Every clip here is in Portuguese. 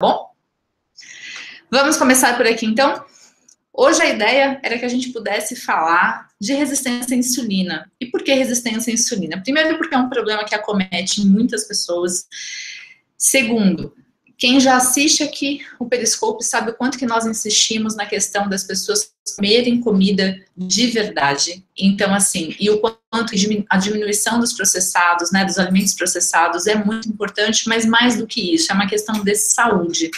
Bom, vamos começar por aqui então. Hoje a ideia era que a gente pudesse falar de resistência à insulina. E por que resistência à insulina? Primeiro, porque é um problema que acomete muitas pessoas. Segundo, quem já assiste aqui o Periscope sabe o quanto que nós insistimos na questão das pessoas comerem comida de verdade. Então, assim, e o quanto a diminuição dos processados, né, dos alimentos processados é muito importante, mas mais do que isso, é uma questão de saúde.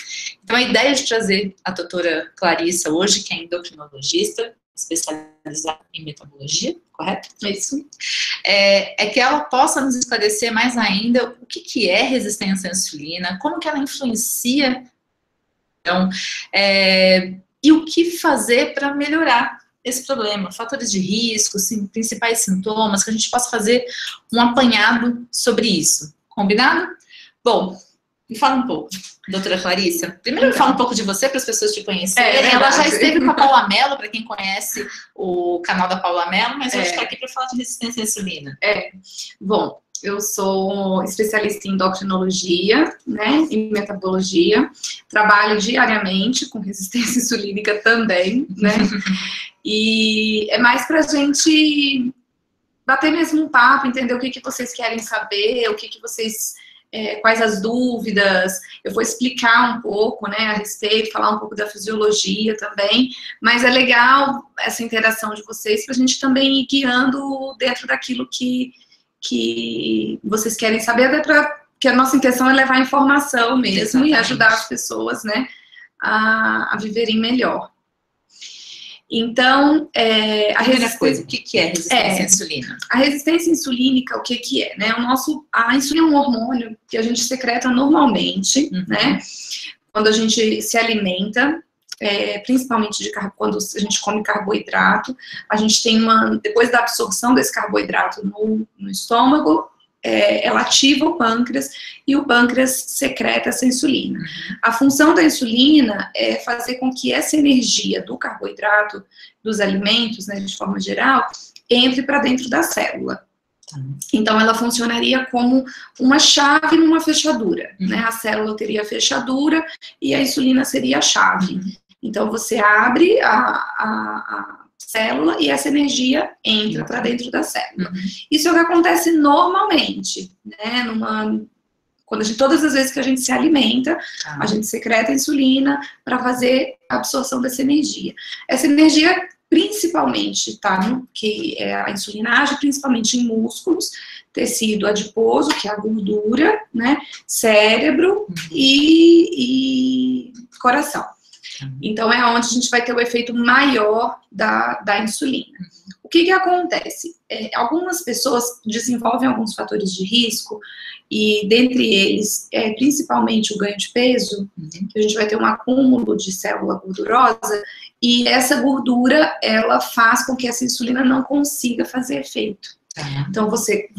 Então, a ideia de trazer a doutora Clarissa hoje, que é endocrinologista, especializada em metabologia, correto? É isso. É que ela possa nos esclarecer mais ainda o que é resistência à insulina, como que ela influencia, então, e o que fazer para melhorar esse problema, fatores de risco, principais sintomas, que a gente possa fazer um apanhado sobre isso. Combinado? Bom, me fala um pouco, doutora Clarissa. Primeiro me fala um pouco de você, para as pessoas te conhecerem. Ela já esteve com a Paula Mello, para quem conhece o canal da Paula Mello, mas hoje está aqui para falar de resistência à insulina. Bom, eu sou especialista em endocrinologia, né, em metabologia. Trabalho diariamente com resistência insulínica também, né. E é mais para a gente bater mesmo um papo, entender o que vocês querem saber, o que vocês... quais as dúvidas, eu vou explicar um pouco, né, a respeito, falar um pouco da fisiologia também, mas é legal essa interação de vocês para a gente também ir guiando dentro daquilo que vocês querem saber, até porque a nossa intenção é levar informação mesmo. Exatamente. E ajudar as pessoas, né, a viverem melhor. Então, a primeira coisa, o que é resistência à insulina? A resistência insulínica, o que é, né? A insulina é um hormônio que a gente secreta normalmente, né? Quando a gente se alimenta, principalmente quando a gente come carboidrato, a gente tem depois da absorção desse carboidrato no estômago, ela ativa o pâncreas e o pâncreas secreta essa insulina. A função da insulina é fazer com que essa energia do carboidrato, dos alimentos, né, de forma geral, entre para dentro da célula. Então, ela funcionaria como uma chave numa fechadura, né? A célula teria a fechadura e a insulina seria a chave. Então, você abre a célula e essa energia entra para dentro da célula. Isso é o que acontece normalmente, né? Todas as vezes que a gente se alimenta, a gente secreta a insulina para fazer a absorção dessa energia. Essa energia, principalmente, a insulina age principalmente em músculos, tecido adiposo, que é a gordura, né? Cérebro e coração. Então, é onde a gente vai ter o efeito maior da insulina. O que acontece? Algumas pessoas desenvolvem alguns fatores de risco, e dentre eles, principalmente o ganho de peso, que a gente vai ter um acúmulo de célula gordurosa, e essa gordura, ela faz com que essa insulina não consiga fazer efeito. Então, você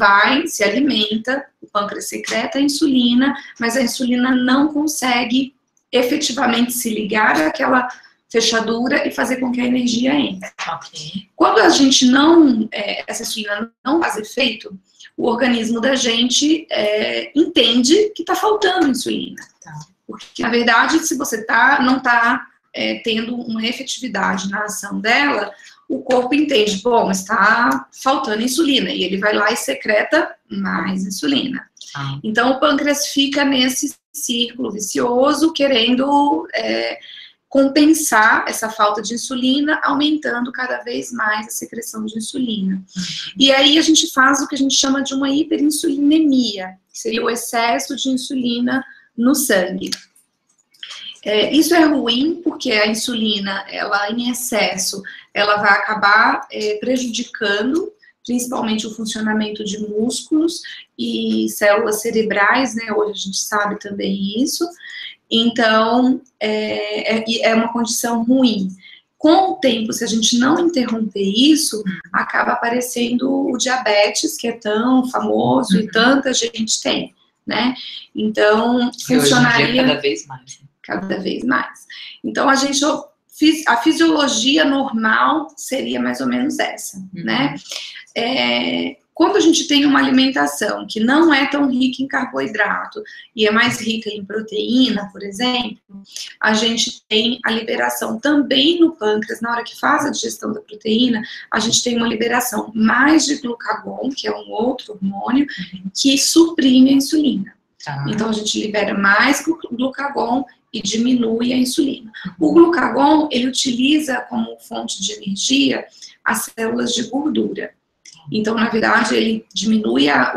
se alimenta, o pâncreas secreta a insulina, mas a insulina não consegue efetivamente se ligar àquela fechadura e fazer com que a energia entre. Quando a gente essa insulina não faz efeito, o organismo da gente entende que está faltando insulina. Porque, na verdade, se você não está tendo uma efetividade na ação dela, o corpo entende, bom, está faltando insulina, e ele vai lá e secreta mais insulina. Então, o pâncreas fica nesse círculo vicioso, querendo compensar essa falta de insulina, aumentando cada vez mais a secreção de insulina. E aí a gente faz o que a gente chama de uma hiperinsulinemia, que seria o excesso de insulina no sangue. Isso é ruim, porque a insulina, ela em excesso, ela vai acabar prejudicando principalmente o funcionamento de músculos e células cerebrais, né? Hoje a gente sabe também isso. Então, é uma condição ruim. Com o tempo, se a gente não interromper isso, acaba aparecendo o diabetes, que é tão famoso e tanta gente tem, né? Então, funcionaria... Hoje em dia, cada vez mais. Cada vez mais. Então, a fisiologia normal seria mais ou menos essa, né? quando a gente tem uma alimentação que não é tão rica em carboidrato e é mais rica em proteína, por exemplo, a gente tem a liberação também no pâncreas, na hora que faz a digestão da proteína, a gente tem uma liberação mais de glucagon, que é um outro hormônio, que suprime a insulina. Então, a gente libera mais glucagon e diminui a insulina. O glucagon, ele utiliza como fonte de energia as células de gordura. Então, na verdade, ele diminui a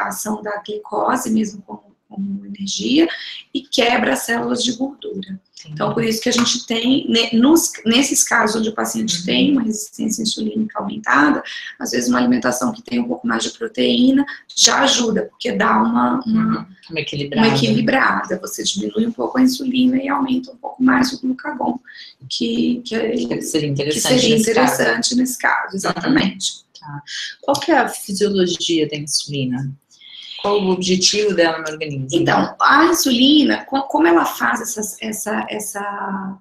ação da glicose, mesmo como energia, e quebra as células de gordura. Então, por isso que a gente tem, nesses casos onde o paciente tem uma resistência insulínica aumentada, às vezes uma alimentação que tem um pouco mais de proteína já ajuda, porque dá uma equilibrada. Você diminui um pouco a insulina e aumenta um pouco mais o glucagon, que seria interessante nesse caso, exatamente. Tá. Qual que é a fisiologia da insulina? Qual o objetivo dela no organismo? Então, a insulina, como ela faz essa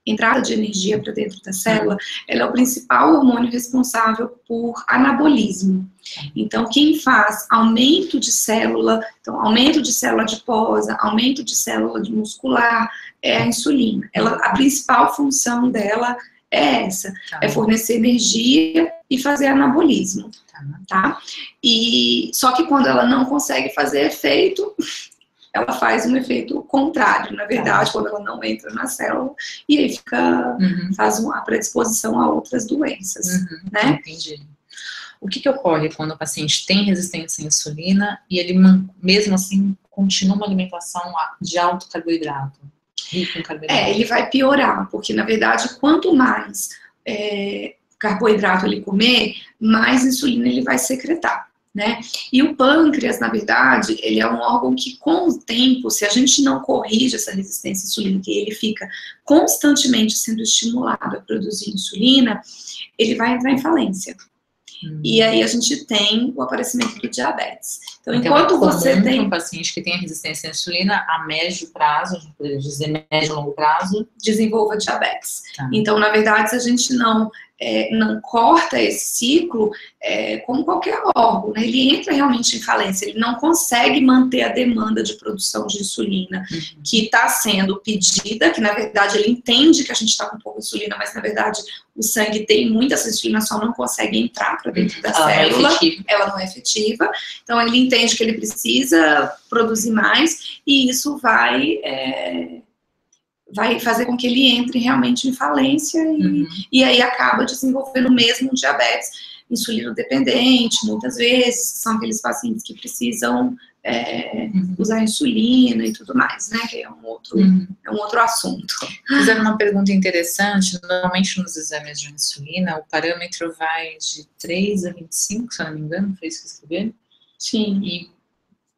entrada de energia para dentro da célula, ela é o principal hormônio responsável por anabolismo. Então, quem faz aumento de célula, então aumento de célula adiposa, aumento de célula muscular, é a insulina. A principal função dela é essa, é fornecer energia e fazer anabolismo, tá? E só que quando ela não consegue fazer efeito, ela faz um efeito contrário, na verdade, quando ela não entra na célula, e aí faz uma predisposição a outras doenças, né? Entendi. O que ocorre quando o paciente tem resistência à insulina e ele, mesmo assim, continua uma alimentação de alto carboidrato? Rico em carboidrato. Ele vai piorar, porque na verdade, quanto mais carboidrato ele comer, mais insulina ele vai secretar, né? E o pâncreas, na verdade, ele é um órgão que com o tempo, se a gente não corrige essa resistência insulínica e ele fica constantemente sendo estimulado a produzir insulina, ele vai entrar em falência. E aí a gente tem o aparecimento do diabetes. Então, enquanto você tem um paciente que tem resistência à insulina a médio prazo, a gente poderia dizer médio e longo prazo, desenvolva diabetes. Então, na verdade, se a gente não corta esse ciclo, como qualquer órgão, né? Ele entra realmente em falência, ele não consegue manter a demanda de produção de insulina que está sendo pedida, que na verdade ele entende que a gente está com pouca insulina, mas na verdade o sangue tem muita, essa insulina só não consegue entrar para dentro da célula, ela não é efetiva, então ele entende que ele precisa produzir mais e isso vai fazer com que ele entre realmente em falência e aí acaba desenvolvendo mesmo diabetes insulino dependente, muitas vezes, são aqueles pacientes que precisam usar insulina e tudo mais, né, que é um outro assunto. Fizeram uma pergunta interessante, normalmente nos exames de insulina, o parâmetro vai de 3 a 25, se eu não me engano, foi isso que escreveram? Sim. E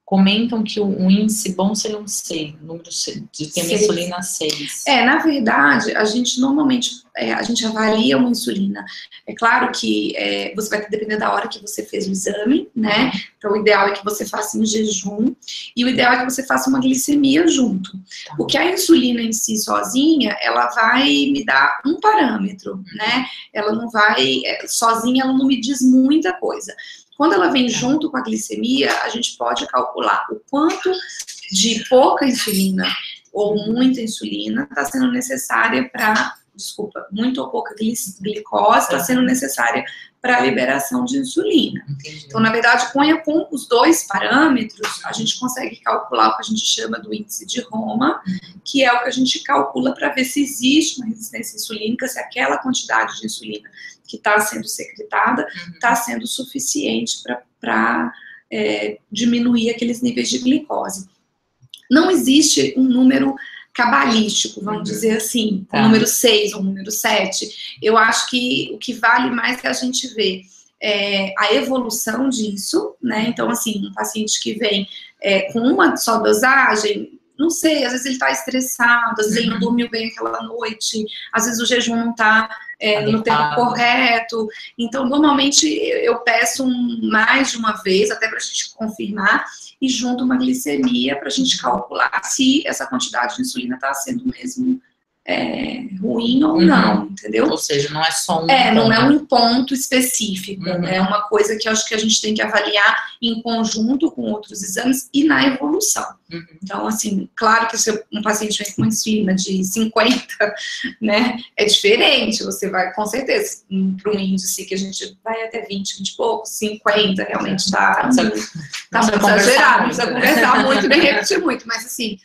comentam que um índice bom seria um 6, número de ter uma insulina 6. Na verdade, a gente normalmente, a gente avalia uma insulina. É claro que você vai depender da hora que você fez o exame, né? Então, o ideal é que você faça em jejum e o ideal é que você faça uma glicemia junto. Porque a insulina em si sozinha, ela vai me dar um parâmetro, né? Ela não vai, sozinha ela não me diz muita coisa. Quando ela vem junto com a glicemia, a gente pode calcular o quanto de pouca insulina ou muita insulina está sendo necessária para, muito ou pouca glicose está sendo necessária para a liberação de insulina. Entendi. Então, na verdade, com os dois parâmetros, a gente consegue calcular o que a gente chama do índice de Roma, que é o que a gente calcula para ver se existe uma resistência insulínica, se aquela quantidade de insulina que está sendo secretada está sendo suficiente para diminuir aqueles níveis de glicose. Não existe um número cabalístico, vamos dizer assim, um número 6 ou um número 7. Eu acho que o que vale mais é a gente ver a evolução disso, né? Então, assim, um paciente que vem com uma só dosagem, não sei, às vezes ele está estressado, às vezes ele não dormiu bem aquela noite, às vezes o jejum não está no tempo correto. Então, normalmente, eu peço mais de uma vez, até para a gente confirmar, e junto uma glicemia para a gente calcular se essa quantidade de insulina está sendo mesmo ruim ou não, entendeu? Ou seja, não é só um não é um ponto específico, é uma coisa que eu acho que a gente tem que avaliar em conjunto com outros exames e na evolução. Então, assim, claro que se um paciente vem com insulina de 50, né, é diferente, você vai, com certeza, para um índice que a gente vai até 20, 20 e pouco, 50 realmente está muito exagerado, não precisa conversar muito, nem repetir muito, mas assim,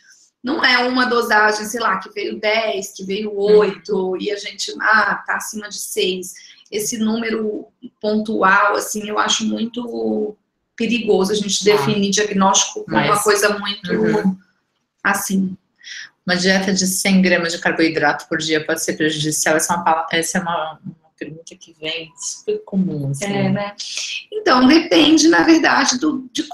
não é uma dosagem, sei lá, que veio 10, que veio 8, e a gente, tá acima de 6. Esse número pontual, assim, eu acho muito perigoso a gente definir diagnóstico como uma coisa muito, assim. Uma dieta de 100 gramas de carboidrato por dia pode ser prejudicial? Essa é uma pergunta que vem super comum, assim. Né? Então, depende, na verdade, de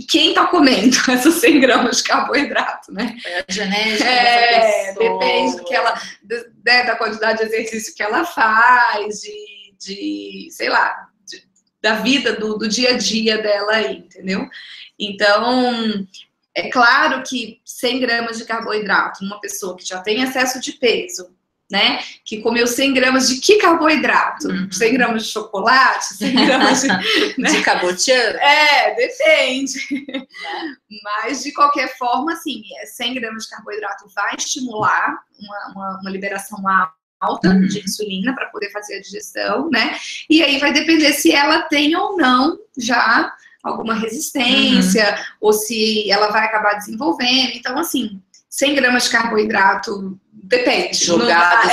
quem tá comendo essas 100 gramas de carboidrato, né? É a genética dessa pessoa. Depende da quantidade de exercício que ela faz, sei lá, da vida, do dia a dia dela aí, entendeu? Então, é claro que 100 gramas de carboidrato numa pessoa que já tem excesso de peso, né, que comeu 100 gramas de que carboidrato? 100 gramas de chocolate? 100 gramas de... né? De cabotiã? Depende. Mas, de qualquer forma, assim, 100 gramas de carboidrato vai estimular uma liberação alta de insulina para poder fazer a digestão, né? E aí vai depender se ela tem ou não já alguma resistência, ou se ela vai acabar desenvolvendo. Então, assim, 100 gramas de carboidrato, depende. Jogados,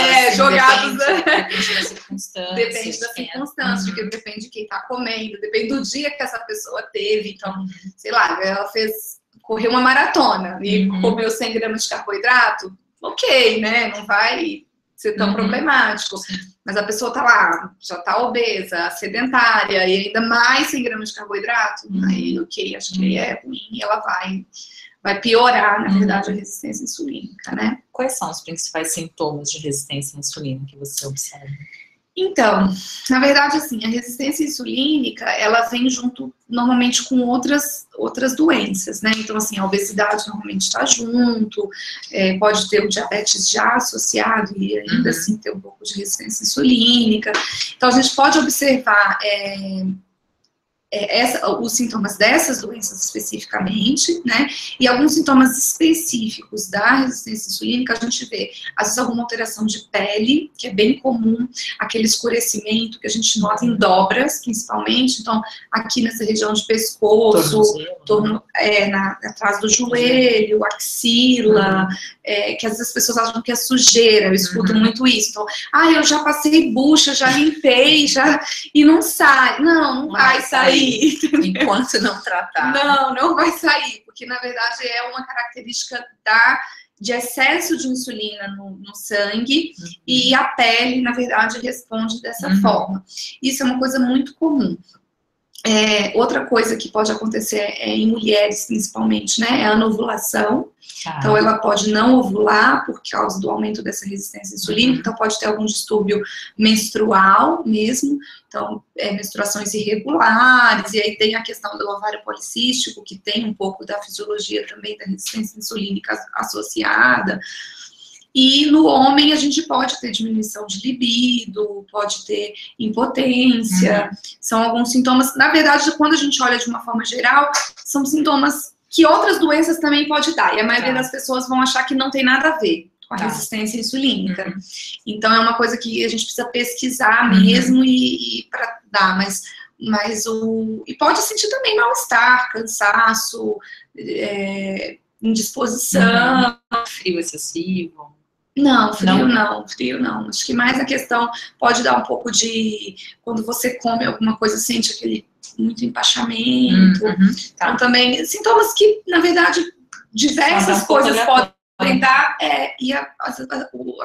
depende da circunstância. Depende da circunstância, depende de quem está comendo, depende do dia que essa pessoa teve. Então, sei lá, ela correu uma maratona e comeu 100 gramas de carboidrato, ok, né? Não vai ser tão problemático. Mas a pessoa tá lá, já tá obesa, sedentária, e ainda mais 100 gramas de carboidrato, aí, ok, acho que aí é ruim, ela vai piorar, na verdade, a resistência insulínica, né? Quais são os principais sintomas de resistência à insulina que você observa? Então, na verdade, assim, a resistência insulínica, ela vem junto, normalmente, com outras doenças, né? Então, assim, a obesidade normalmente está junto, pode ter o diabetes já associado e ainda assim ter um pouco de resistência insulínica. Então, a gente pode observar os sintomas dessas doenças especificamente, né? E alguns sintomas específicos da resistência insulínica, a gente vê, às vezes, alguma alteração de pele, que é bem comum, aquele escurecimento que a gente nota em dobras, principalmente. Então, aqui nessa região de pescoço, atrás do joelho, axila, que às vezes as pessoas acham que é sujeira, eu escuto muito isso. Então, eu já passei bucha, já limpei, e não sai. Não vai sair. Enquanto não tratar. Não vai sair, porque na verdade é uma característica de excesso de insulina no sangue, e a pele, na verdade, responde dessa forma. Isso é uma coisa muito comum. Outra coisa que pode acontecer em mulheres, principalmente, né, é a anovulação. Então, ela pode não ovular por causa do aumento dessa resistência insulínica, então pode ter algum distúrbio menstrual mesmo, então, menstruações irregulares, e aí tem a questão do ovário policístico, que tem um pouco da fisiologia também da resistência insulínica associada. E no homem a gente pode ter diminuição de libido, pode ter impotência, são alguns sintomas. Na verdade, quando a gente olha de uma forma geral, são sintomas que outras doenças também podem dar. E a maioria das pessoas vão achar que não tem nada a ver com a resistência insulínica. Então é uma coisa que a gente precisa pesquisar mesmo e para dar, e pode sentir também mal-estar, cansaço, indisposição. Frio excessivo. Não, frio não. Acho que mais a questão pode dar um pouco de... Quando você come alguma coisa, sente aquele muito empachamento. Então, também, sintomas que, na verdade, diversas coisas podem dar, e a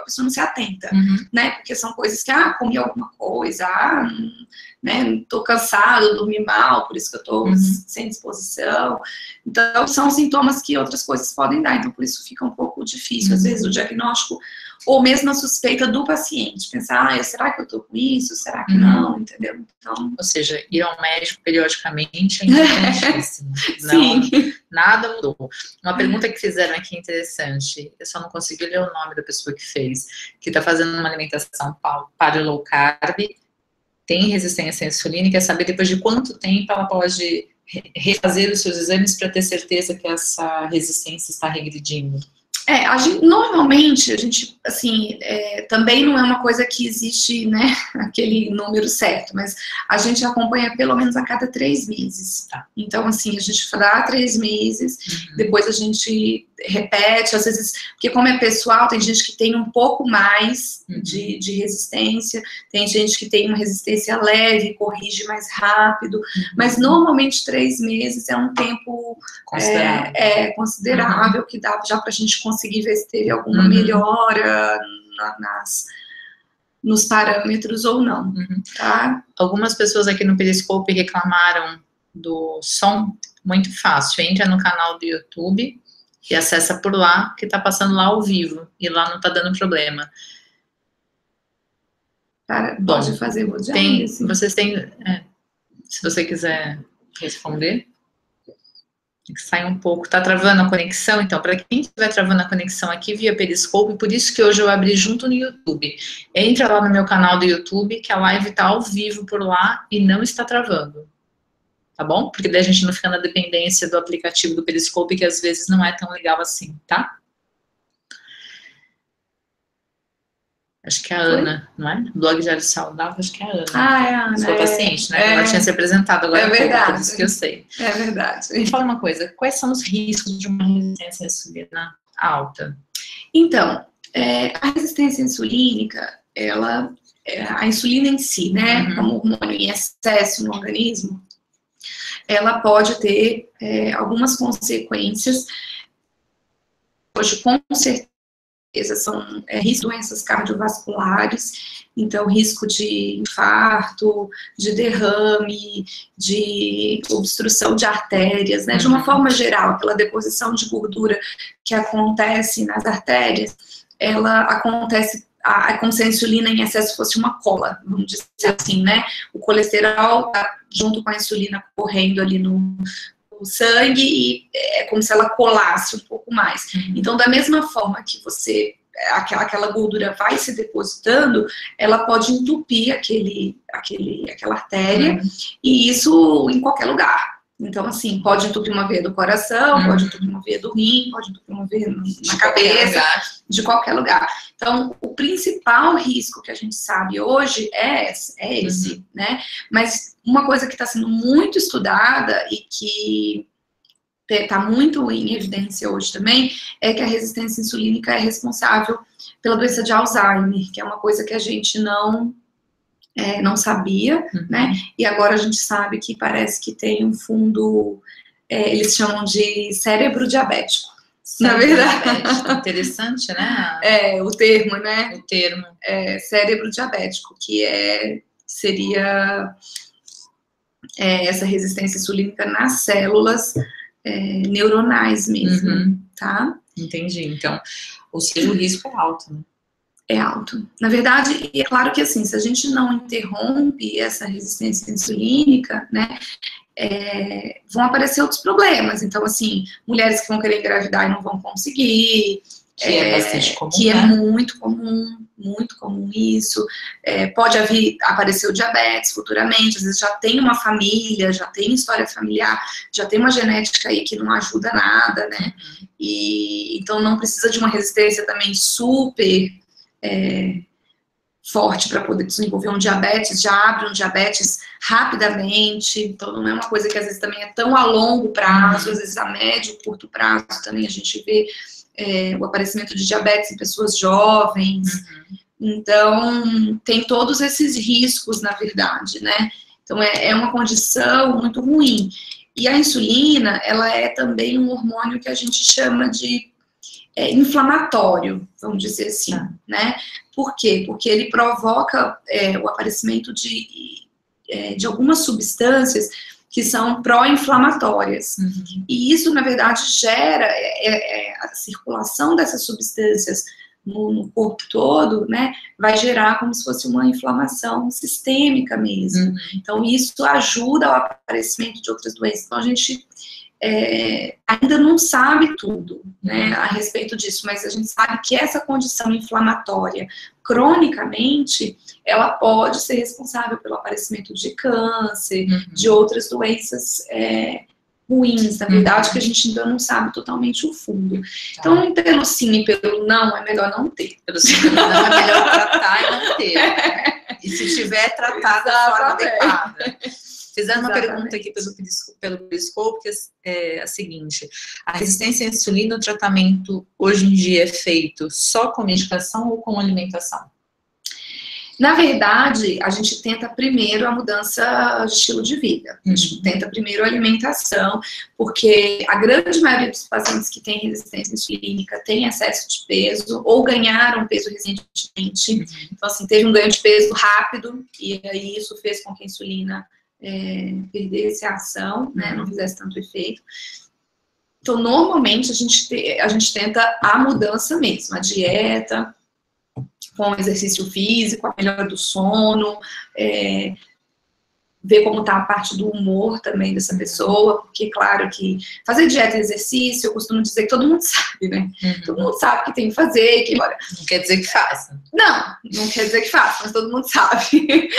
pessoa não se atenta, né? Porque são coisas que, comi alguma coisa, né? Tô cansado, dormi mal, por isso que eu tô sem disposição. Então, são sintomas que outras coisas podem dar, então por isso fica um pouco difícil, às vezes, o diagnóstico, ou mesmo a suspeita do paciente, pensar, será que eu tô com isso, será que não, entendeu? Então... Ou seja, ir ao médico periodicamente é importantíssimo. Sim. Nada mudou. Uma pergunta que fizeram aqui interessante, eu só não consegui ler o nome da pessoa que fez, que está fazendo uma alimentação paleo low carb, tem resistência à insulina e quer saber depois de quanto tempo ela pode refazer os seus exames para ter certeza que essa resistência está regredindo. Normalmente, a gente, assim, também não é uma coisa que existe, né, aquele número certo, mas a gente acompanha pelo menos a cada 3 meses. Tá. Então, assim, a gente dá 3 meses, depois a gente repete, às vezes, porque como é pessoal, tem gente que tem um pouco mais de resistência, tem gente que tem uma resistência leve, corrige mais rápido, mas normalmente 3 meses é um tempo considerável que dá já pra gente conseguir ver se teve alguma melhora nos parâmetros ou não, tá? Algumas pessoas aqui no Periscope reclamaram do som, muito fácil, entra no canal do YouTube e acessa por lá, que tá passando lá ao vivo, e lá não tá dando problema. Pode fazer o diálise? Vocês têm, se você quiser responder, que sai um pouco, tá travando a conexão, então, para quem estiver travando a conexão aqui via Periscope, por isso que hoje eu abri junto no YouTube. Entra lá no meu canal do YouTube, que a live tá ao vivo por lá e não está travando. Tá bom? Porque daí a gente não fica na dependência do aplicativo do Periscope, que às vezes não é tão legal assim, tá? Acho que é a Ana, não é? Blog Diário Saudável, acho que é a Ana. É a Ana. Sua paciente, né? Ela tinha se apresentado agora. É verdade. Por isso que eu sei. É verdade. Me fala uma coisa, quais são os riscos de uma resistência à insulina alta? Então, a resistência insulínica, a insulina em si, né, como hormônio em excesso no organismo, ela pode ter algumas consequências. Hoje, com certeza, são risco de doenças cardiovasculares, então risco de infarto, de derrame, de obstrução de artérias, né? De uma forma geral, aquela deposição de gordura que acontece nas artérias, ela acontece como se a insulina em excesso fosse uma cola, vamos dizer assim, né? O colesterol tá junto com a insulina correndo ali no sangue e é como se ela colasse um pouco mais. Então, da mesma forma que aquela gordura vai se depositando, ela pode entupir aquela artéria, e isso em qualquer lugar. Então, assim, pode entupir uma veia do coração, pode entupir uma veia do rim, pode entupir uma veia na cabeça, de qualquer lugar. Então, o principal risco que a gente sabe hoje é esse, né? Mas uma coisa que está sendo muito estudada e que está muito em evidência hoje também é que a resistência insulínica é responsável pela doença de Alzheimer, que é uma coisa que a gente não sabia, né? E agora a gente sabe que parece que tem um fundo, eles chamam de cérebro diabético. Na verdade. Interessante, né? O termo, né? O termo. Cérebro diabético, que seria essa resistência insulínica nas células neuronais mesmo, tá? Entendi. Então, ou seja, o risco é alto, né? É alto. Na verdade, é claro que assim, se a gente não interrompe essa resistência insulínica, né, vão aparecer outros problemas. Então, assim, mulheres que vão querer engravidar e não vão conseguir. Que é bastante comum. Que é muito comum isso. Pode aparecer o diabetes futuramente, às vezes já tem uma família, já tem história familiar, já tem uma genética aí que não ajuda nada, né? E então não precisa de uma resistência também super forte para poder desenvolver um diabetes, já abre um diabetes rapidamente, então não é uma coisa que às vezes também é tão a longo prazo, às vezes a médio, curto prazo também a gente vê o aparecimento de diabetes em pessoas jovens, então tem todos esses riscos, na verdade, né? Então é uma condição muito ruim. E a insulina, ela é também um hormônio que a gente chama de inflamatório, vamos dizer assim, né? Por quê? Porque ele provoca o aparecimento de de algumas substâncias que são pró-inflamatórias. E isso, na verdade, gera a circulação dessas substâncias no corpo todo, né, vai gerar como se fosse uma inflamação sistêmica mesmo. Então, isso ajuda ao aparecimento de outras doenças. Então, a gente ainda não sabe tudo, né, a respeito disso, mas a gente sabe que essa condição inflamatória, cronicamente, ela pode ser responsável pelo aparecimento de câncer, de outras doenças ruins, na verdade, que a gente ainda não sabe totalmente o fundo. Então, pelo sim e pelo não, é melhor não ter. Pelo sim e pelo não, é melhor tratar e não ter. E se tiver, tratar da forma adequada. Fizeram uma pergunta aqui pelo Periscope, que é a seguinte: a resistência à insulina, o tratamento hoje em dia é feito só com medicação ou com alimentação? Na verdade, a gente tenta primeiro a mudança de estilo de vida. A gente tenta primeiro a alimentação, porque a grande maioria dos pacientes que têm resistência insulínica tem excesso de peso ou ganharam peso recentemente. Então, assim, teve um ganho de peso rápido e aí isso fez com que a insulina perdesse a ação, né, não fizesse tanto efeito. Então, normalmente, a gente tenta a mudança mesmo, a dieta, com exercício físico, a melhora do sono, ver como está a parte do humor também dessa pessoa, porque, claro, que fazer dieta e exercício, eu costumo dizer que todo mundo sabe, né? Todo mundo sabe o que tem que fazer, que... Não quer dizer que faça. Não quer dizer que faça, mas todo mundo sabe.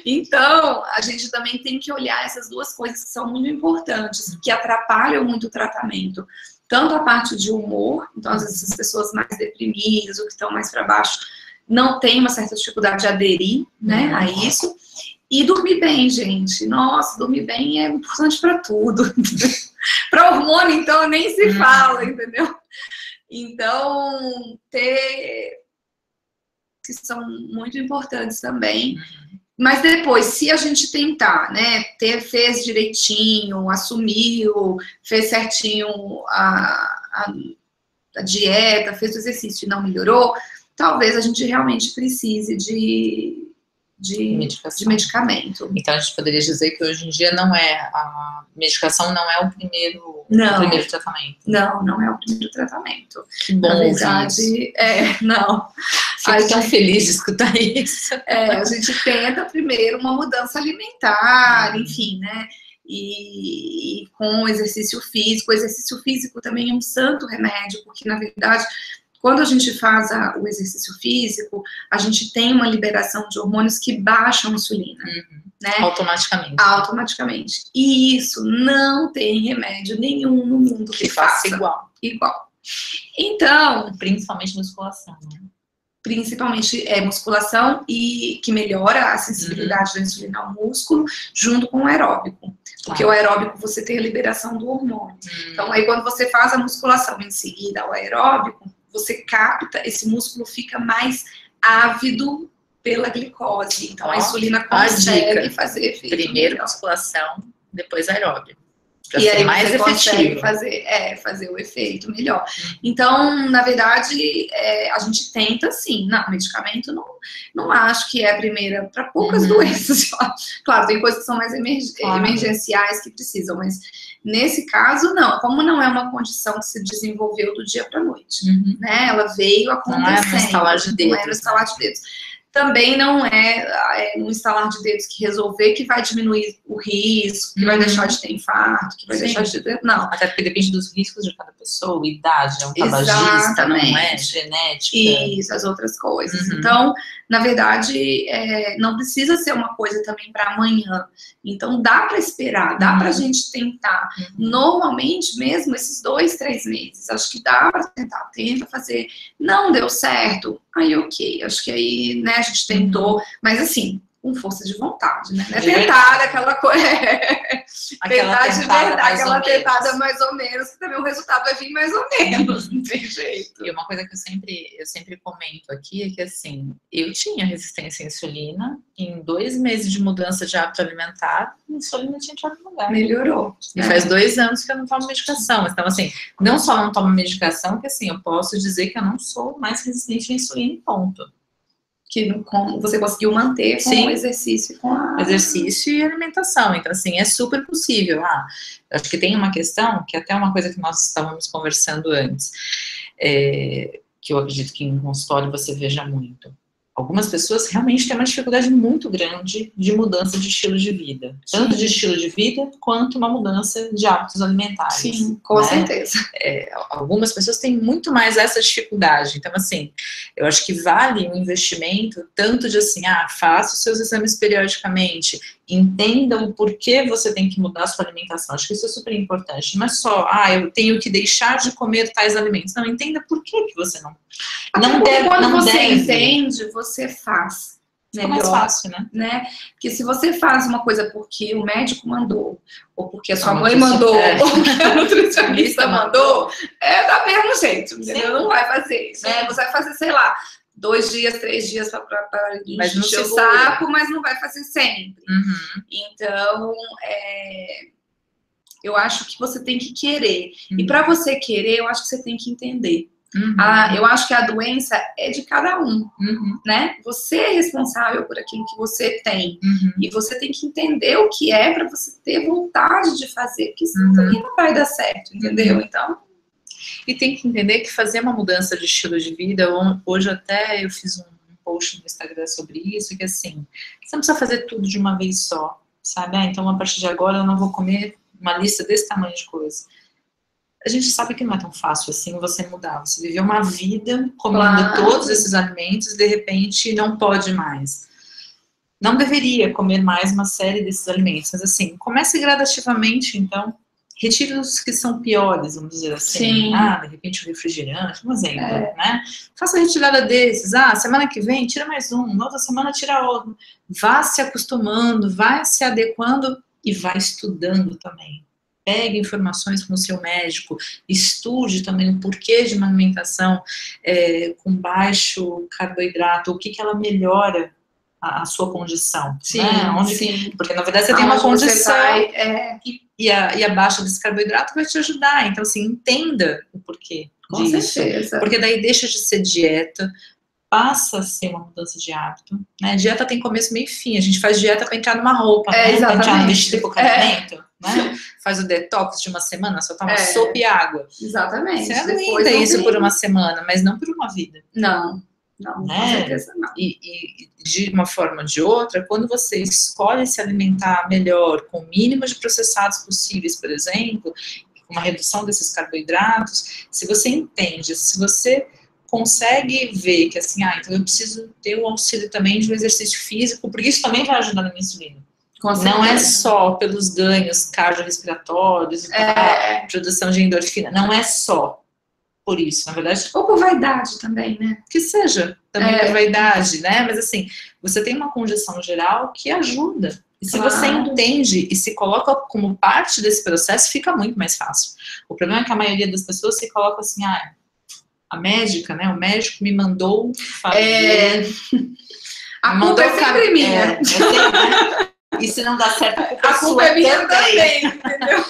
Então, a gente também tem que olhar essas duas coisas que são muito importantes, que atrapalham muito o tratamento. Tanto a parte de humor, então, às vezes, as pessoas mais deprimidas ou que estão mais para baixo não têm uma certa dificuldade de aderir, né, a isso. E dormir bem, gente. Nossa, dormir bem é importante para tudo. Para hormônio, então, nem se fala, entendeu? Então, que são muito importantes também. Mas depois, se a gente tentar, né, fez direitinho, assumiu, fez certinho a dieta, fez o exercício e não melhorou, talvez a gente realmente precise de medicamento. Então a gente poderia dizer que hoje em dia a medicação não é o primeiro tratamento. Não é o primeiro tratamento. Que bom. Na verdade, não. Fico tão feliz de escutar isso. A gente tenta primeiro uma mudança alimentar, enfim, né? E com o exercício físico. O exercício físico também é um santo remédio, porque na verdade, quando a gente faz o exercício físico, a gente tem uma liberação de hormônios que baixam a insulina, né? Automaticamente. E isso não tem remédio nenhum no mundo que faça igual. Então, principalmente musculação, né? Principalmente musculação e que melhora a sensibilidade da insulina ao músculo, junto com o aeróbico. Porque o aeróbico você tem a liberação do hormônio. Então, aí quando você faz a musculação em seguida o aeróbico, você capta, esse músculo fica mais ávido pela glicose. Então, a insulina consegue fazer efeito. Primeiro musculação, depois aeróbico. E aí mais você consegue fazer o efeito melhor. Então, na verdade, a gente tenta sim. Não, medicamento não acho que é a primeira para poucas doenças. Claro, tem coisas que são mais emergenciais que precisam, mas nesse caso, não. Como não é uma condição que se desenvolveu do dia para a noite, né? Ela veio acontecendo. Não é no estalar de dedos. Não é no estalar de dedos. Também não é um estalar de dedos que resolver que vai diminuir o risco, que vai deixar de ter infarto, que vai deixar de ter... Não. Até porque depende dos riscos de cada pessoa, idade, é um tabagista, não é genética. Isso, as outras coisas. Então, na verdade, não precisa ser uma coisa também para amanhã. Então, dá para esperar, dá para a gente tentar. Normalmente, mesmo esses 2, 3 meses, acho que dá para tentar, tenta fazer. Não deu certo, aí ok, acho que aí, né, a gente tentou, mas assim, com força de vontade, né? Não é tentar aquela coisa. Tentar de verdade, aquela tentada mais ou menos, que também o resultado vai vir mais ou menos, não tem jeito. E uma coisa que eu sempre comento aqui é que, assim, eu tinha resistência à insulina, em 2 meses de mudança de hábito alimentar, a insulina tinha entrado no lugar. Melhorou. E faz 2 anos que eu não tomo medicação. Então, assim, não só não tomo medicação, que assim, eu posso dizer que eu não sou mais resistente à insulina, ponto. que você conseguiu manter com Sim. o exercício, com a... Exercício e alimentação. Então, assim, é super possível. Eu acho que tem uma questão, que até uma coisa que nós estávamos conversando antes, que eu acredito que em consultório você veja muito. Algumas pessoas realmente têm uma dificuldade muito grande de mudança de estilo de vida. Tanto Sim. de estilo de vida, quanto uma mudança de hábitos alimentares. Sim, com certeza. Algumas pessoas têm muito mais essa dificuldade. Então, assim, eu acho que vale um investimento tanto de assim, faça os seus exames periodicamente, entenda o porquê você tem que mudar a sua alimentação. Acho que isso é super importante. Não é só, eu tenho que deixar de comer tais alimentos. Não, entenda por que você não deve. Quando você entende, você faz. Fica mais fácil, né? Porque se você faz uma coisa porque o médico mandou, ou porque a sua mãe mandou, ou porque a nutricionista mandou, dá mesmo jeito, entendeu? Não vai fazer, né? Você vai fazer, sei lá, 2 dias, 3 dias para encher o saco, mas não vai fazer sempre. Uhum. Então, eu acho que você tem que querer. Uhum. E para você querer, eu acho que você tem que entender. Uhum. Eu acho que a doença é de cada um, né? Você é responsável por aquilo que você tem. E você tem que entender o que é para você ter vontade de fazer, porque senão também não vai dar certo, entendeu? Então... E tem que entender que fazer uma mudança de estilo de vida, hoje até eu fiz um post no Instagram sobre isso, que assim, você não precisa fazer tudo de uma vez só, sabe? Então a partir de agora eu não vou comer uma lista desse tamanho de coisa. A gente sabe que não é tão fácil assim você mudar. Você viveu uma vida comendo todos esses alimentos e de repente não pode mais. Não deveria comer mais uma série desses alimentos, mas assim, comece gradativamente, então. Retire os que são piores, vamos dizer assim. Sim. De repente o refrigerante, um exemplo, né? Faça a retirada desses. Semana que vem tira mais um, na outra semana tira outro. Vá se acostumando, vai se adequando e vai estudando também. Pegue informações com o seu médico, estude também o porquê de uma alimentação com baixo carboidrato, o que ela melhora a sua condição. Sim, né? sim. Porque na verdade você tem uma condição e a baixa desse carboidrato vai te ajudar. Então, assim, entenda o porquê disso. Certeza. Porque daí deixa de ser dieta, passa a ser uma mudança de hábito. Né? Dieta tem começo, meio e fim. A gente faz dieta para entrar numa roupa, né? Para entrar no vestido com casamento. Né? Faz o detox de uma semana, só toma sopa e água. Exatamente. Você aguenta isso por uma semana, mas não por uma vida. Não, né? Com certeza não. E de uma forma ou de outra, quando você escolhe se alimentar melhor, com o mínimo de processados possíveis, por exemplo, com uma redução desses carboidratos, se você entende, se você consegue ver que assim, então eu preciso ter o auxílio também de um exercício físico, porque isso também vai ajudar na minha insulina. Não é só pelos ganhos cardiorrespiratórios, produção de endorfina, não é só por isso, na verdade. Ou por vaidade também, né? Que seja também por vaidade, né? Mas assim, você tem uma condição geral que ajuda. E se você entende e se coloca como parte desse processo, fica muito mais fácil. O problema é que a maioria das pessoas se coloca assim, a médica, né? O médico me mandou fazer. A culpa é sempre minha. Né? E se não dá certo, a culpa é minha também, entendeu?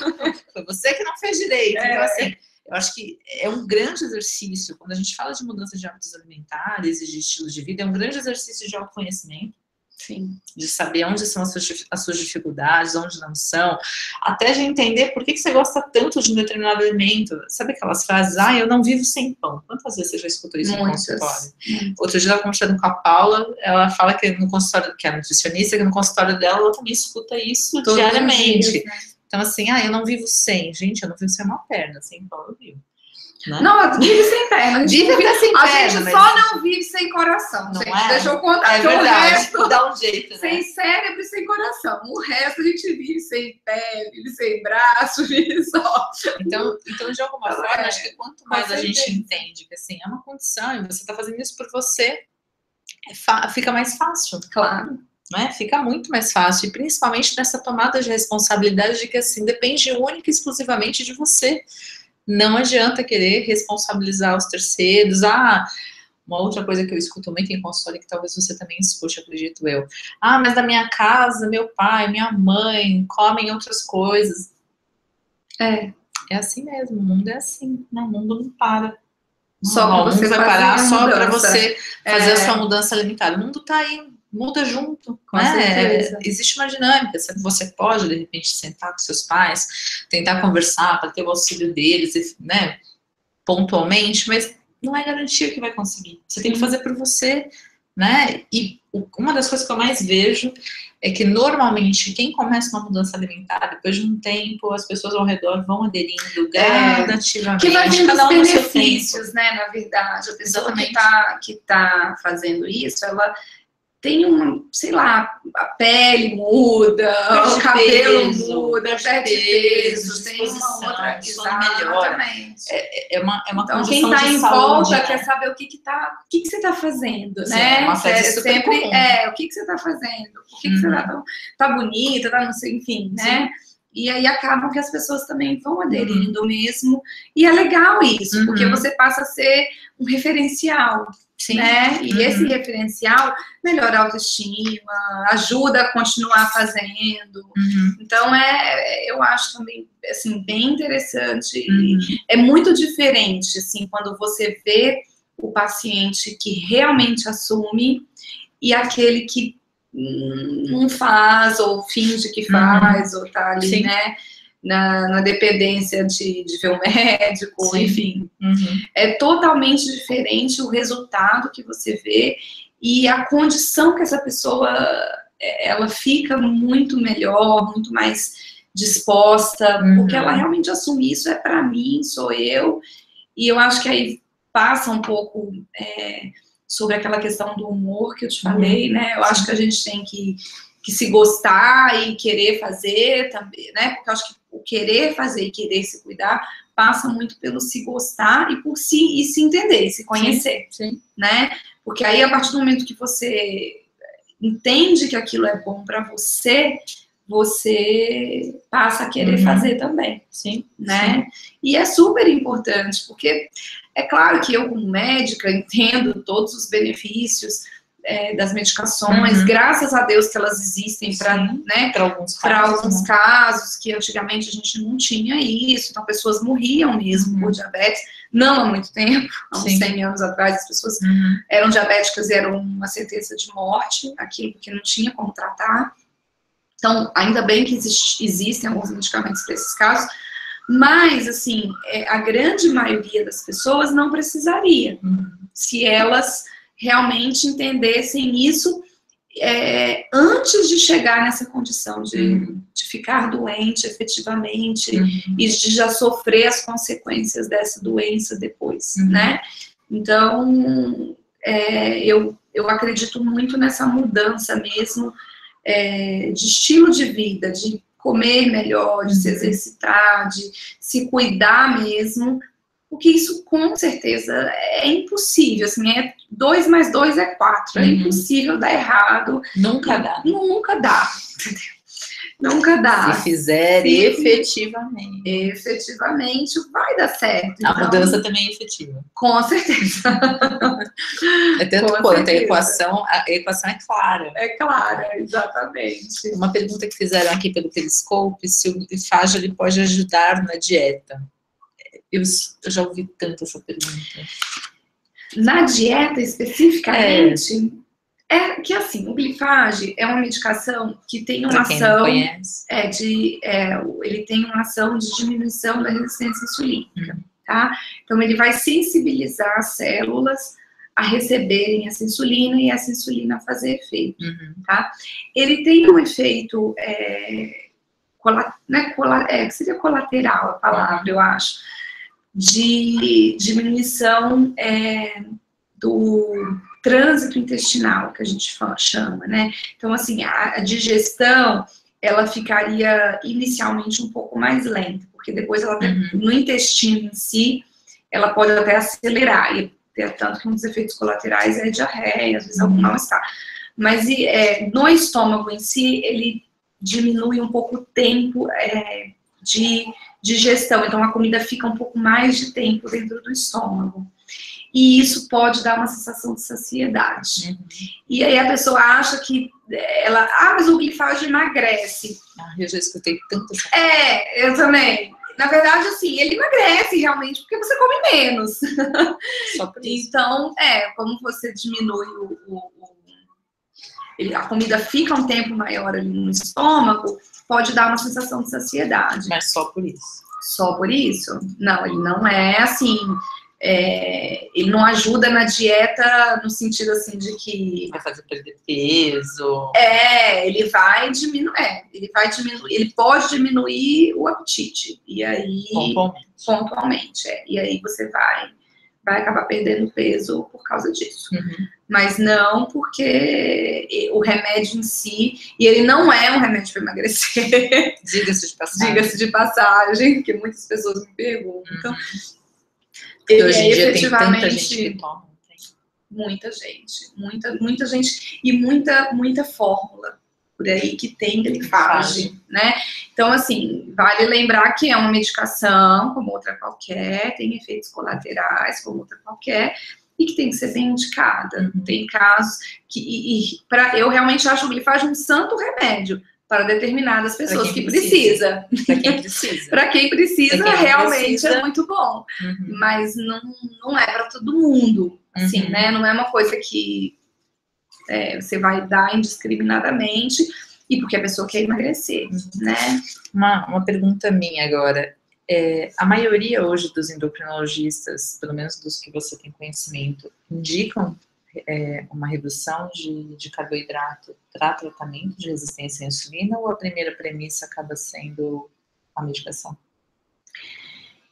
Foi você que não fez direito. Então, assim, eu acho que é um grande exercício, quando a gente fala de mudança de hábitos alimentares e de estilo de vida, é um grande exercício de autoconhecimento. Sim. De saber onde são as suas dificuldades, onde não são, até de entender por que você gosta tanto de um determinado alimento. Sabe aquelas frases, eu não vivo sem pão. Quantas vezes você já escutou isso no consultório? Outro dia eu estava conversando com a Paula, ela fala que no consultório, que é nutricionista, que no consultório dela, ela também escuta isso diariamente. Dias, né? Então assim, eu não vivo sem. Gente, eu não vivo sem uma perna, sem pão eu vivo. Né? Não, vive sem perna. A gente, a gente só não vive sem coração. Não gente, deixa eu contar. É verdade, o resto, dá um jeito, né? Sem cérebro e sem coração. O resto a gente vive sem pé, vive sem braço, vive só. Então de alguma forma, acho que quanto mais a gente entende que assim, é uma condição e você está fazendo isso por você, fica mais fácil. Claro. Né? Fica muito mais fácil, e principalmente nessa tomada de responsabilidade de que assim, depende única e exclusivamente de você. Não adianta querer responsabilizar os terceiros. Uma outra coisa que eu escuto muito em consultório, que talvez você também escute, acredito eu. Mas da minha casa, meu pai, minha mãe comem outras coisas. É assim mesmo, o mundo é assim, né? O mundo não para. Só para você vai fazer parar a só para mudança. você fazer a sua mudança alimentar. O mundo tá aí, muda junto, Com né? certeza. Existe uma dinâmica. Você pode, de repente, sentar com seus pais, tentar conversar para ter o auxílio deles, né? Pontualmente, mas não é garantia que vai conseguir. Você tem que fazer por você, né? E uma das coisas que eu mais vejo é que normalmente quem começa uma mudança alimentar, depois de um tempo, as pessoas ao redor vão aderindo gradativamente. Que vai tendo cada os um no seu benefícios, tempo. né? Na verdade, a pessoa Exatamente. que tá fazendo isso, ela tem uma, sei lá, a pele muda, o cabelo muda, perde peso, tem uma outra, exatamente. É uma Então, condição quem está de em saúde, volta né? quer saber o que você está fazendo, Sim, né? é uma frase super sempre comum. o que você está fazendo, por que você tá bonita, tá não sei, enfim, né? E aí acabam que as pessoas também vão aderindo mesmo. E é legal isso, porque você passa a ser um referencial. Sim. Né? E esse referencial melhora a autoestima, ajuda a continuar fazendo. Então, eu acho também, assim, bem interessante. E é muito diferente, assim, quando você vê o paciente que realmente assume e aquele que não faz, ou finge que faz, ou tá ali, né? Na dependência de ver o médico, enfim. É totalmente diferente o resultado que você vê e a condição que essa pessoa, ela fica muito melhor, muito mais disposta, porque ela realmente assume isso, é para mim, sou eu, e eu acho que aí passa um pouco sobre aquela questão do humor que eu te falei, né? Eu acho que a gente tem que se gostar e querer fazer também, né? Porque eu acho que o querer fazer e querer se cuidar passa muito pelo se gostar e por se entender, se conhecer, né? Porque aí, a partir do momento que você entende que aquilo é bom para você, você passa a querer fazer também, né? E é super importante, porque é claro que eu, como médica, entendo todos os benefícios das medicações, graças a Deus que elas existem para, né, alguns casos que antigamente a gente não tinha isso, então pessoas morriam mesmo por diabetes, não há muito tempo, há uns 100 anos atrás as pessoas eram diabéticas e eram uma sentença de morte, aquilo porque não tinha como tratar. Então, ainda bem que existem alguns medicamentos para esses casos, mas, assim, a grande maioria das pessoas não precisaria, se elas realmente entendessem isso antes de chegar nessa condição de ficar doente efetivamente e de já sofrer as consequências dessa doença depois, né? Então, eu acredito muito nessa mudança mesmo de estilo de vida, de comer melhor, de se exercitar, de se cuidar mesmo, porque isso com certeza é impossível, assim, 2 mais 2 é 4, é impossível dar errado. Nunca dá. Nunca dá, entendeu? Nunca dá. Se fizer efetivamente. Efetivamente, vai dar certo. A mudança também é efetiva. Com certeza. É tanto quanto, a equação é clara. É clara, exatamente. Uma pergunta que fizeram aqui pelo Periscope, se o glifage ele pode ajudar na dieta. Eu já ouvi tanto essa pergunta. Na dieta, especificamente... que assim, o glifage é uma medicação que tem uma ação ele tem uma ação de diminuição da resistência insulínica, tá? Então ele vai sensibilizar as células a receberem essa insulina e essa insulina fazer efeito, tá? Ele tem um efeito que seria colateral a palavra, eu acho, de diminuição do trânsito intestinal, que a gente chama, né? Então, assim, a digestão, ela ficaria inicialmente um pouco mais lenta, porque depois ela, no intestino em si, ela pode até acelerar, e tanto que um dos efeitos colaterais é diarreia, às vezes algum mal-estar. Mas no estômago em si, ele diminui um pouco o tempo de digestão, então a comida fica um pouco mais de tempo dentro do estômago. E isso pode dar uma sensação de saciedade. E aí a pessoa acha que mas o glifage emagrece. Eu já escutei tanto. Eu também. Na verdade, assim, ele emagrece realmente porque você come menos. Só por isso. Então, como você diminui a comida fica um tempo maior ali no estômago, pode dar uma sensação de saciedade. Mas só por isso. Só por isso? Não, ele não é assim. Ele não ajuda na dieta no sentido assim de que vai fazer perder peso. Ele vai diminuir, ele pode diminuir o apetite. E aí, pontualmente. E aí você vai acabar perdendo peso por causa disso. Uhum. Mas não porque o remédio em si, e ele não é um remédio para emagrecer. Diga-se de passagem. Diga-se de passagem, que muitas pessoas me perguntam. Uhum. Ele hoje em dia efetivamente, tem tanta gente que toma. Muita gente. Muita gente. E muita fórmula por aí que tem grifagem, né? Então, assim, vale lembrar que é uma medicação, como outra qualquer, tem efeitos colaterais, como outra qualquer, e que tem que ser bem indicada. Uhum. Tem casos que... eu realmente acho o grifagem um santo remédio para determinadas pessoas que precisa. Para quem precisa. Para quem precisa, realmente precisa. É muito bom. Uhum. Mas não é para todo mundo, assim, uhum. né? Não é uma coisa que você vai dar indiscriminadamente e porque a pessoa quer emagrecer, né? Uma pergunta minha agora. A maioria hoje dos endocrinologistas, pelo menos dos que você tem conhecimento, indicam uma redução de carboidrato para tratamento de resistência à insulina, ou a primeira premissa acaba sendo a medicação?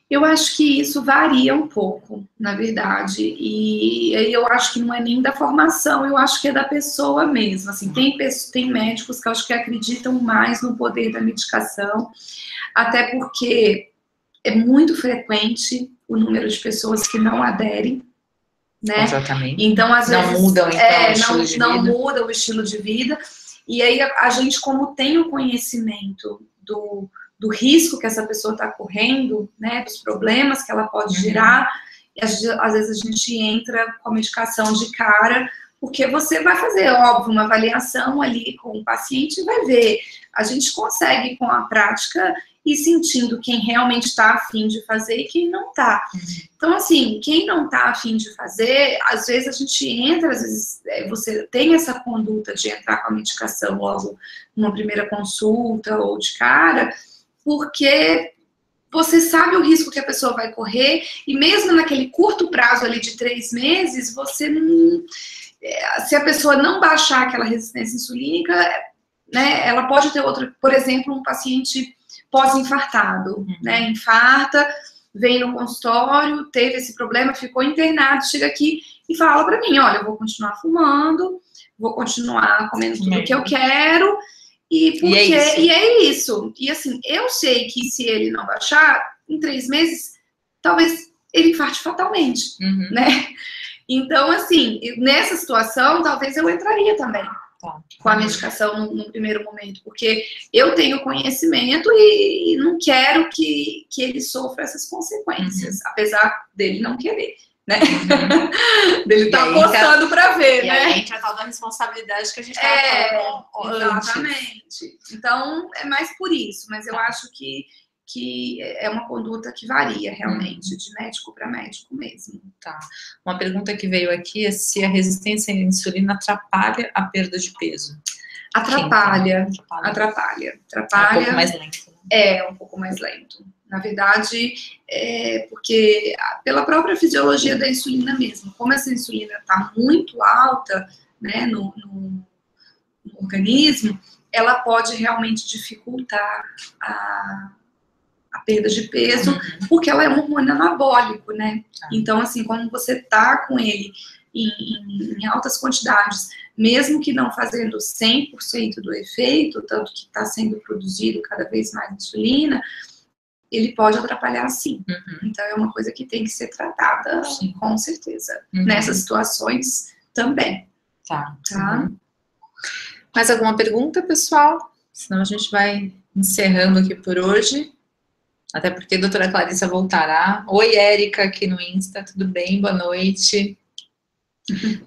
Eu acho que isso varia um pouco, na verdade, e eu acho que não é nem da formação, eu acho que é da pessoa mesmo, assim, tem médicos que eu acho que acreditam mais no poder da medicação, até porque é muito frequente o número de pessoas que não aderem, né? Exatamente. Então, às vezes, não mudam, então, o estilo de vida. Não muda o estilo de vida, e aí a gente, como tem o conhecimento do risco que essa pessoa está correndo, né, dos problemas que ela pode gerar, e às vezes a gente entra com a medicação de cara, porque você vai fazer, óbvio, uma avaliação ali com o paciente e vai ver. A gente consegue, com a prática, ir sentindo quem realmente está afim de fazer e quem não está. Então, assim, quem não está afim de fazer, às vezes a gente entra, às vezes você tem essa conduta de entrar com a medicação logo numa primeira consulta ou de cara, porque você sabe o risco que a pessoa vai correr, e mesmo naquele curto prazo ali de 3 meses, você não... Se a pessoa não baixar aquela resistência insulínica, né, ela pode ter outra, por exemplo, um paciente pós-infartado, né, infarta, vem no consultório, teve esse problema, ficou internado, chega aqui e fala pra mim, olha, eu vou continuar fumando, vou continuar comendo tudo que eu quero, e é isso. E assim, eu sei que se ele não baixar, em 3 meses, talvez ele infarte fatalmente, né? Então, assim, nessa situação, talvez eu entraria também com a medicação no primeiro momento, porque eu tenho conhecimento e não quero que ele sofra essas consequências, apesar dele não querer, né? Dele tá apostando para ver, e né? aí entra a tal da responsabilidade que a gente tá falando exatamente. Antes. Então, é mais por isso, mas eu acho que é uma conduta que varia realmente, de médico para médico mesmo. Tá. Uma pergunta que veio aqui é se a resistência à insulina atrapalha a perda de peso. Atrapalha. É um pouco mais lento. É um pouco mais lento. Na verdade, porque pela própria fisiologia da insulina mesmo, como essa insulina está muito alta, né, no organismo, ela pode realmente dificultar a perda de peso, porque ela é um hormônio anabólico, né? Então, assim, quando você tá com ele em altas quantidades, mesmo que não fazendo 100% do efeito, tanto que está sendo produzido cada vez mais insulina, ele pode atrapalhar sim. Então, é uma coisa que tem que ser tratada, com certeza. Nessas situações também. Tá. Mais alguma pergunta, pessoal? Senão a gente vai encerrando aqui por hoje. Até porque a doutora Clarissa voltará. Oi, Érica, aqui no Insta, tudo bem? Boa noite.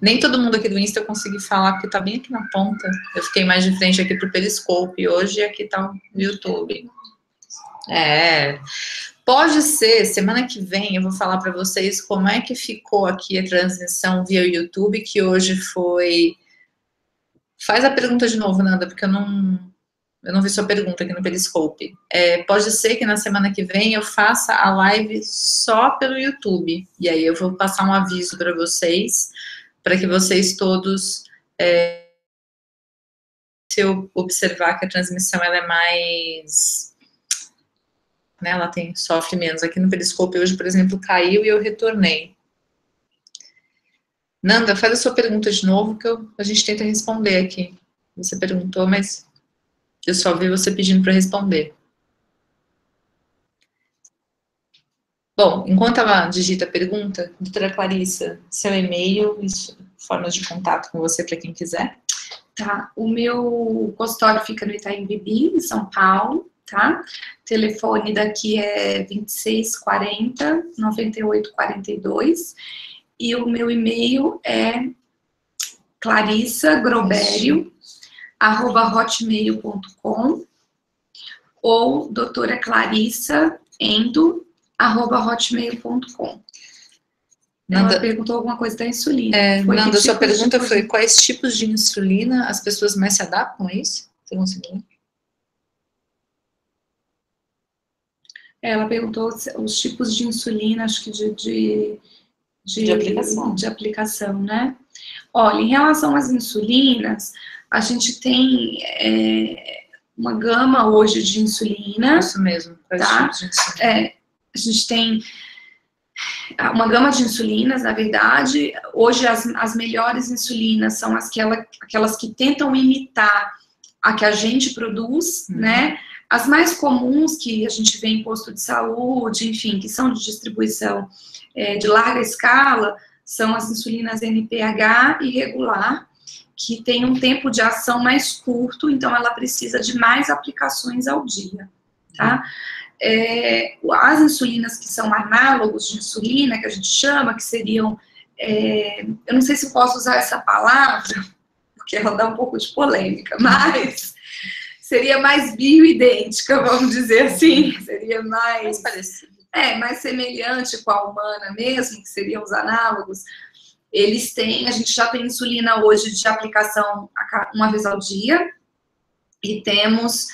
Nem todo mundo aqui do Insta eu consegui falar, porque tá bem aqui na ponta. Eu fiquei mais de frente aqui pro Periscope hoje, e aqui tá o YouTube. Pode ser, semana que vem eu vou falar para vocês como é que ficou aqui a transmissão via YouTube, que hoje foi... Faz a pergunta de novo, Nanda, porque eu não vi sua pergunta aqui no Periscope. Pode ser que na semana que vem eu faça a live só pelo YouTube. E aí eu vou passar um aviso para vocês, para que vocês todos... se eu observar que a transmissão ela é mais... né, ela sofre menos. Aqui no Periscope hoje, por exemplo, caiu e eu retornei. Nanda, faz a sua pergunta de novo, que a gente tenta responder aqui. Você perguntou, mas eu só vi você pedindo para responder. Bom, enquanto ela digita a pergunta, doutora Clarissa, seu e-mail e formas de contato com você para quem quiser. Tá, o meu consultório fica no Itaim Bibi, em São Paulo, tá? O telefone daqui é 2640 9842 e o meu e-mail é clarissagroberio@hotmail.com ou doutoraclarissaendo@hotmail.com. Ela perguntou alguma coisa da insulina. Nanda, sua pergunta foi quais tipos de insulina as pessoas mais se adaptam a isso? Você conseguiu? Ela perguntou os tipos de insulina, acho que de aplicação, né? Olha, em relação às insulinas, a gente tem uma gama hoje de insulina. Isso mesmo, quais tipos de insulina? A gente tem uma gama de insulinas, na verdade. Hoje as melhores insulinas são aquelas que tentam imitar a que a gente produz, né? As mais comuns que a gente vê em posto de saúde, enfim, que são de distribuição de larga escala, são as insulinas NPH e regular, que tem um tempo de ação mais curto, então ela precisa de mais aplicações ao dia, tá? As insulinas que são análogos de insulina, que a gente chama, que seriam, eu não sei se eu posso usar essa palavra, porque ela dá um pouco de polêmica, mas seria mais bioidêntica, vamos dizer assim, seria mais parecido. Mais semelhante com a humana mesmo, que seriam os análogos. Eles têm, a gente já tem insulina hoje de aplicação uma vez ao dia, e temos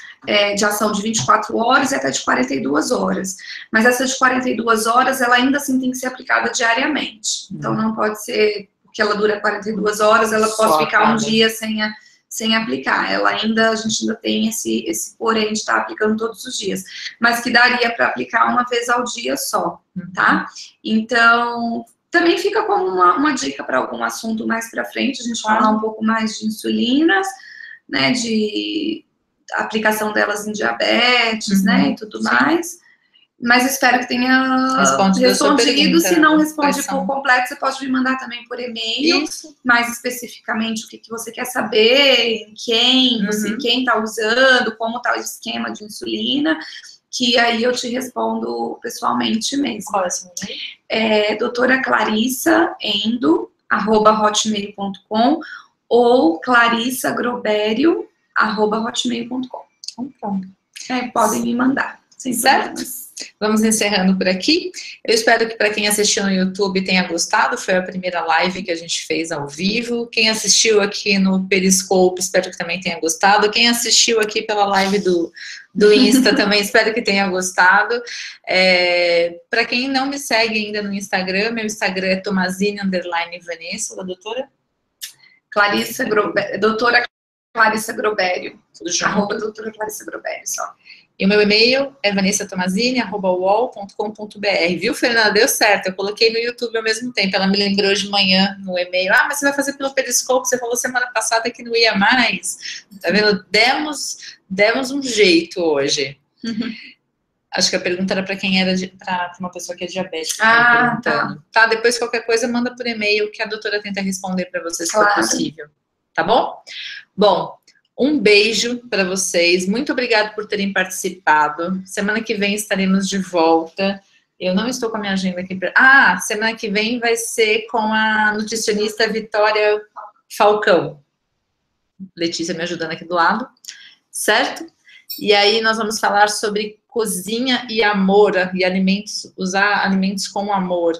de ação de 24 horas e até de 42 horas. Mas essa de 42 horas, ela ainda assim tem que ser aplicada diariamente. Então não pode ser, porque ela dura 42 horas, ela pode ficar um dia sem aplicar. A gente ainda tem esse porém de estar aplicando todos os dias. Mas que daria para aplicar uma vez ao dia só, tá? Então, também fica como uma dica para algum assunto mais para frente, a gente falar um pouco mais de insulinas, né, de aplicação delas em diabetes, né, e tudo mais. Mas espero que tenha respondido. Se não responde por completo, você pode me mandar também por e-mail, mais especificamente o que você quer saber, quem está usando, como está o esquema de insulina, que aí eu te respondo pessoalmente mesmo. Qual é o seu e-mail? doutoraclarissa@hotmail.com ou clarissagroberio@hotmail.com. Então, pronto. Podem me mandar, sem problemas. Vamos encerrando por aqui. Eu espero que para quem assistiu no YouTube tenha gostado. Foi a primeira live que a gente fez ao vivo. Quem assistiu aqui no Periscope, espero que também tenha gostado. Quem assistiu aqui pela live do Insta também espero que tenha gostado. Para quem não me segue ainda no Instagram, meu Instagram é Tomazini_Vanessa, da doutora doutora Clarissa Groberio. Tudo junto. Doutora Clarissa Groberio, só. E o meu e-mail é vanessatomazini@uol.com.br. Viu, Fernanda? Deu certo. Eu coloquei no YouTube ao mesmo tempo. Ela me lembrou de manhã no e-mail. Mas você vai fazer pelo Periscope. Você falou semana passada que não ia mais. Tá vendo? Demos um jeito hoje. Acho que a pergunta era para quem era para uma pessoa que é diabética. Tá. Depois qualquer coisa manda por e-mail que a doutora tenta responder para você se for possível. Tá bom? Bom, um beijo para vocês. Muito obrigada por terem participado. Semana que vem estaremos de volta. Eu não estou com a minha agenda aqui. Semana que vem vai ser com a nutricionista Vitória Falcão. Letícia me ajudando aqui do lado. Certo? E aí nós vamos falar sobre cozinha e amor, e alimentos, usar alimentos com amor.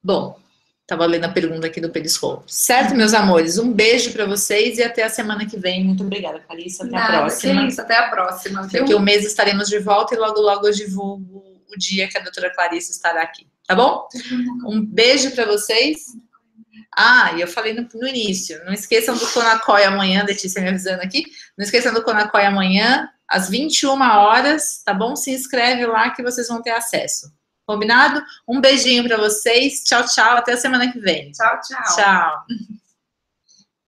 Bom, estava lendo a pergunta aqui do Periscope. Certo, meus amores? Um beijo para vocês e até a semana que vem. Muito obrigada, Clarissa. Até a próxima. Que isso, até a próxima. Daqui um mês estaremos de volta e logo, logo eu divulgo o dia que a doutora Clarissa estará aqui. Tá bom? Um beijo para vocês. E eu falei no início. Não esqueçam do Conacói amanhã, Letícia me avisando aqui. Não esqueçam do Conacói amanhã, às 21 horas, tá bom? Se inscreve lá que vocês vão ter acesso. Combinado? Um beijinho para vocês. Tchau, tchau. Até a semana que vem. Tchau, tchau. Tchau.